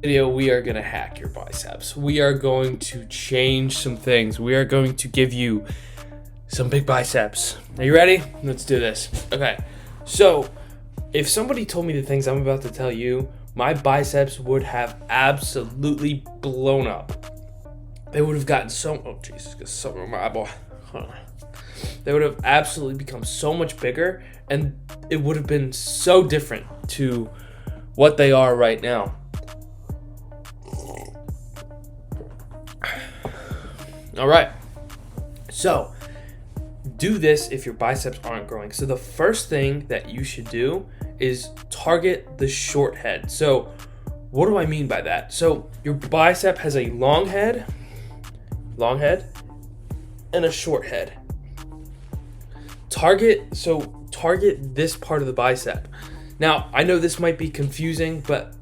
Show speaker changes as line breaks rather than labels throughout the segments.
Video, we are going to hack your biceps. We are going to change some things. We are going to give you some big biceps. Are you ready? Let's do this. Okay, so if somebody told me the things I'm about to tell you, my biceps would have absolutely blown up. They would have gotten oh Jesus, got something on my eyeball. They would have absolutely become so much bigger, and it would have been so different to what they are right now. All right, so do this if your biceps aren't growing. So the first thing that you should do is target the short head. So what do I mean by that? So your bicep has a long head, and a short head. Target this part of the bicep. Now, I know this might be confusing, but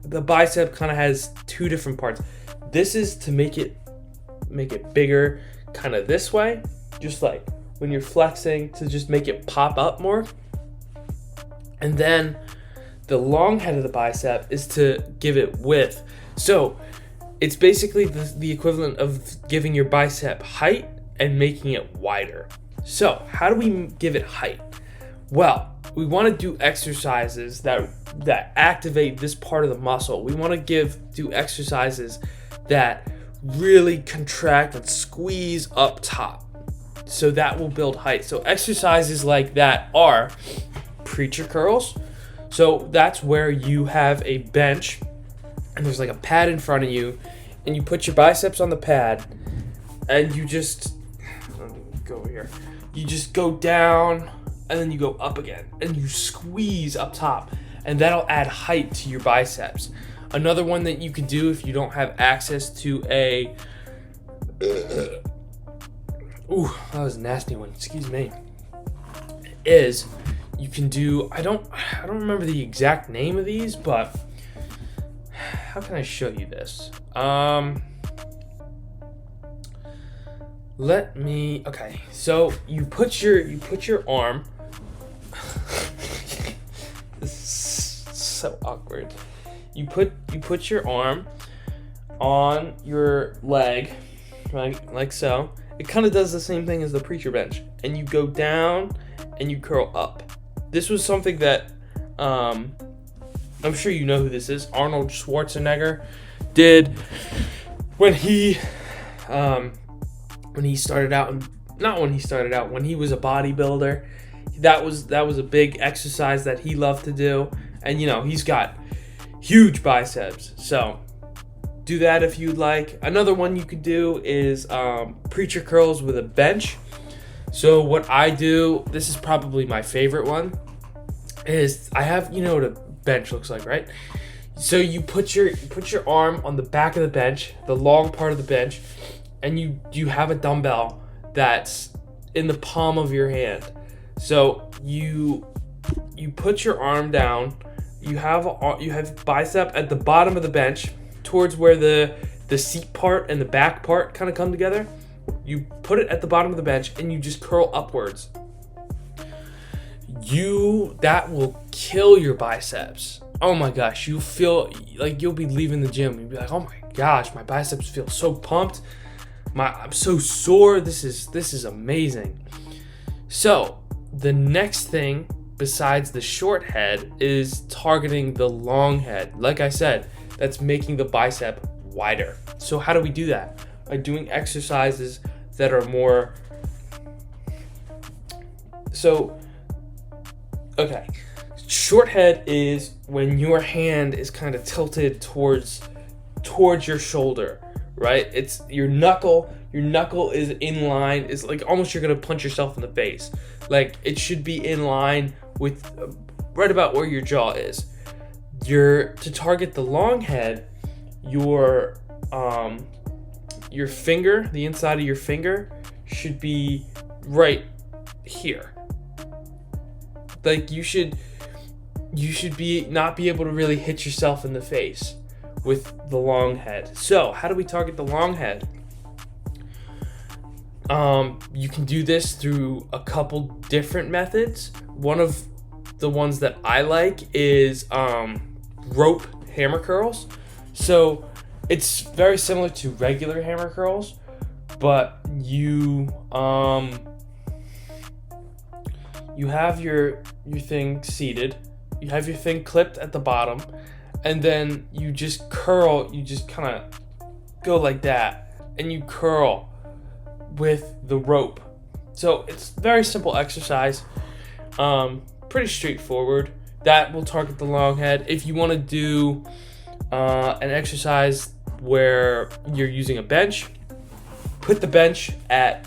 the bicep kind of has two different parts. This is to make it bigger, kind of this way, just like when you're flexing, to just make it pop up more. And then the long head of the bicep is to give it width. So it's basically the equivalent of giving your bicep height and making it wider. So how do we give it height? Well, we want to do exercises that activate this part of the muscle. We want to do exercises that really contract and squeeze up top. So that will build height. So exercises like that are preacher curls. So that's where you have a bench and there's like a pad in front of you, and you put your biceps on the pad, and you just go down, and then you go up again, and you squeeze up top, and that'll add height to your biceps. Another one that you could do if you don't have access to a that was a nasty one, excuse me, is you can do, I don't remember the exact name of these, but how can I show you this? Okay, so you put your arm this is so awkward. You put your arm on your leg, right, like so. It kind of does the same thing as the preacher bench, and you go down and you curl up. This was something that I'm sure you know who this is. Arnold Schwarzenegger did when he started out, when he was a bodybuilder. That was a big exercise that he loved to do, and he's got huge biceps. So do that if you'd like. Another one you could do is preacher curls with a bench. So what I do, this is probably my favorite one, is I have, what a bench looks like, right? So you put your arm on the back of the bench, the long part of the bench, and you have a dumbbell that's in the palm of your hand. So you put your arm down, you have bicep at the bottom of the bench towards where the seat part and the back part kind of come together. You put it at the bottom of the bench and you just curl upwards. That will kill your biceps. Oh my gosh, you feel like you'll be leaving the gym. You'll be like, oh my gosh, my biceps feel so pumped. I'm so sore. This is amazing. So the next thing besides the short head is targeting the long head. Like I said, that's making the bicep wider. So how do we do that? By doing exercises that are more. So, okay. Short head is when your hand is kind of tilted towards your shoulder, right? It's your knuckle is in line. It's like almost you're gonna punch yourself in the face. Like it should be in line with right about where your jaw is. To target the long head, your finger, the inside of your finger should be right here. Like you should not be able to really hit yourself in the face with the long head. So how do we target the long head? You can do this through a couple different methods. One of the ones that I like is rope hammer curls. So it's very similar to regular hammer curls, but you have your thing seated, you have your thing clipped at the bottom, and then you just curl, you just kind of go like that, and you curl with the rope. So it's very simple exercise, pretty straightforward. That will target the long head. If you want to do an exercise where you're using a bench, put the bench at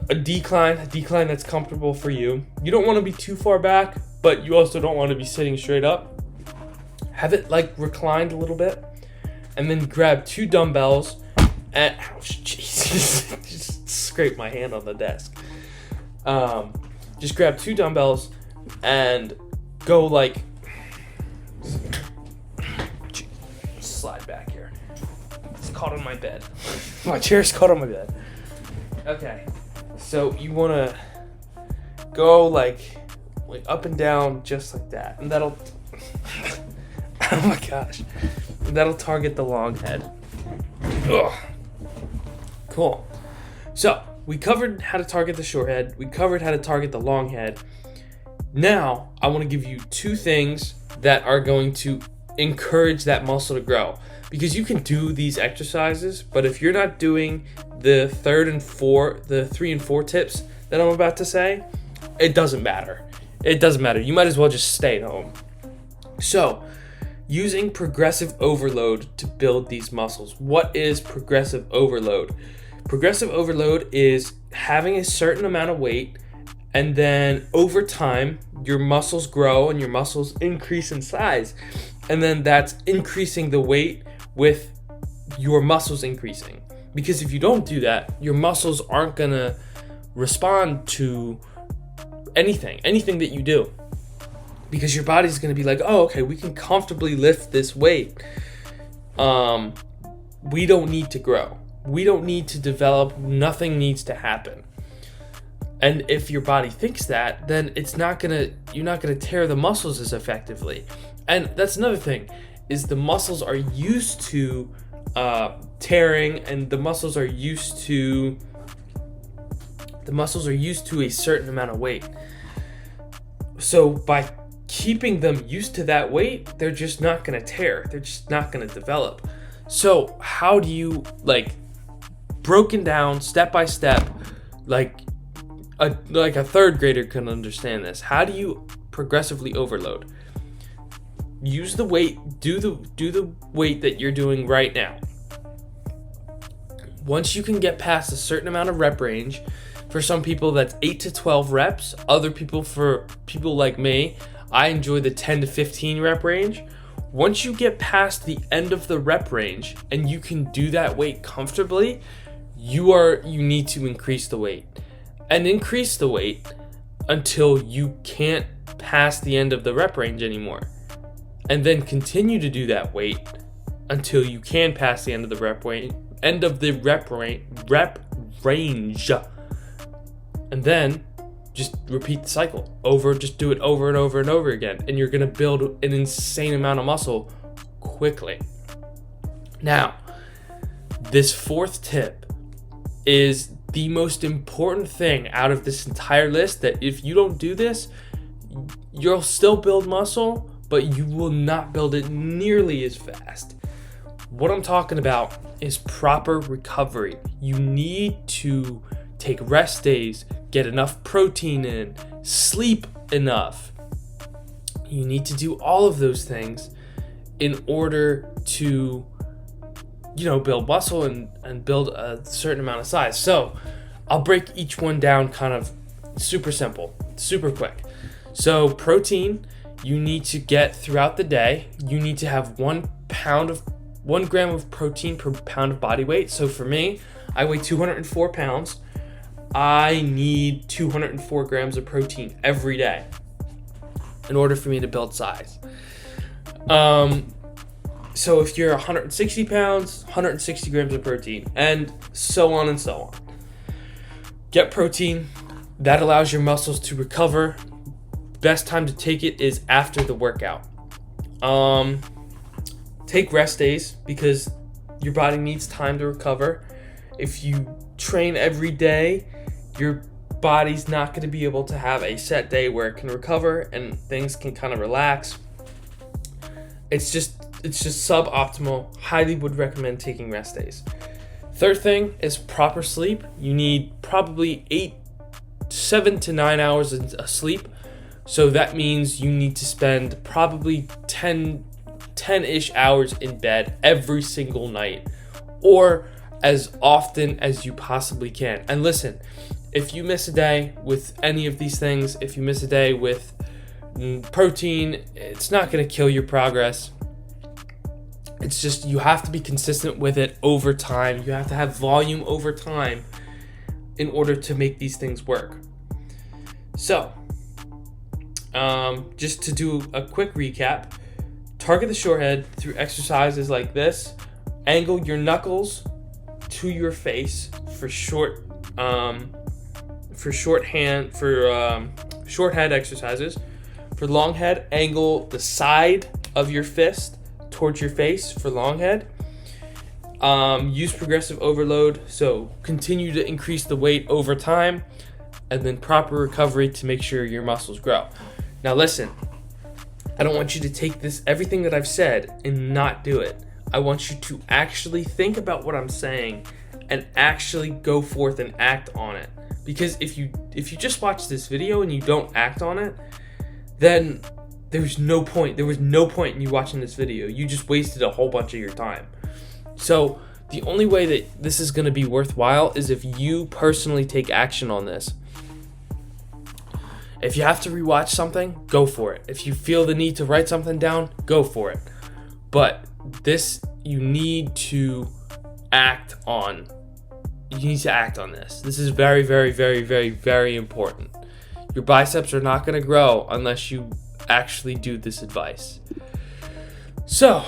a decline that's comfortable for you. You don't want to be too far back, but you also don't want to be sitting straight up. Have it like reclined a little bit, and then grab 2 dumbbells and Jesus, just scrape my hand on the desk. Just grab 2 dumbbells and go like, slide back here. It's caught on my bed. My chair's caught on my bed. Okay, so you want to go like up and down just like that, and that'll oh my gosh, that'll target the long head. Ugh. Cool. So we covered how to target the short head, we covered how to target the long head. Now I want to give you 2 things that are going to encourage that muscle to grow, because you can do these exercises, but if you're not doing the 3 and 4 tips that I'm about to say, it doesn't matter. You might as well just stay at home. So, using progressive overload to build these muscles. What is progressive overload? Progressive overload is having a certain amount of weight, and then over time your muscles grow and your muscles increase in size, and then that's increasing the weight with your muscles increasing. Because if you don't do that, your muscles aren't gonna respond to anything that you do, because your body's gonna be like, oh, okay, we can comfortably lift this weight. We don't need to grow, we don't need to develop, nothing needs to happen. And if your body thinks that, then you're not gonna tear the muscles as effectively. And that's another thing, is the muscles are used to tearing, and the muscles are used to a certain amount of weight. So by keeping them used to that weight, they're just not gonna tear, they're just not gonna develop. So how do you, like, broken down step by step, like a 3rd grader can understand this. How do you progressively overload? Use the weight, do the weight that you're doing right now. Once you can get past a certain amount of rep range, for some people that's 8 to 12 reps. For people like me, I enjoy the 10 to 15 rep range. Once you get past the end of the rep range and you can do that weight comfortably, you need to increase the weight. And increase the weight until you can't pass the end of the rep range anymore. And then continue to do that weight until you can pass the end of the rep range. And then just repeat the cycle just do it over and over and over again, and you're gonna build an insane amount of muscle quickly. Now, this 4th tip is the most important thing out of this entire list, that if you don't do this, you'll still build muscle, but you will not build it nearly as fast. What I'm talking about is proper recovery. You need to take rest days, get enough protein in, sleep enough. You need to do all of those things in order to, build muscle and build a certain amount of size. So I'll break each one down kind of super simple, super quick. So protein, you need to get throughout the day. You need to have 1 gram of protein per pound of body weight. So for me, I weigh 204 pounds. I need 204 grams of protein every day in order for me to build size. So if you're 160 pounds, 160 grams of protein, and so on and so on. Get protein. That allows your muscles to recover. Best time to take it is after the workout. 10 Take rest days because your body needs time to recover. If you train every day, your body's not going to be able to have a set day where it can recover and things can kind of relax. It's just suboptimal. Highly would recommend taking rest days. Third thing is proper sleep. You need probably 7 to 9 hours of sleep. So that means you need to spend probably 10-ish hours in bed every single night, or as often as you possibly can. And listen, if you miss a day with any of these things, if you miss a day with protein, it's not going to kill your progress. It's just you have to be consistent with it over time. You have to have volume over time in order to make these things work. So, just to do a quick recap, target the short head through exercises like this. Angle your knuckles to your face for short head exercises. For long head, angle the side of your fist towards your face for long head. Use progressive overload, so continue to increase the weight over time, and then proper recovery to make sure your muscles grow. Now listen, I don't want you to take everything that I've said and not do it. I want you to actually think about what I'm saying and actually go forth and act on it. Because if you just watch this video and you don't act on it, then there was no point in you watching this video. You just wasted a whole bunch of your time. So the only way that this is going to be worthwhile is if you personally take action on this. If you have to rewatch something, go for it. If you feel the need to write something down, go for it. But this, you need to act on. You need to act on this. This is very, very, very, very, very important. Your biceps are not going to grow unless you actually do this advice. So,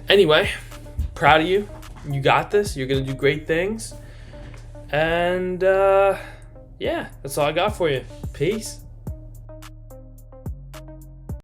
anyway, proud of you. You got this. You're going to do great things. And, yeah, that's all I got for you. Peace.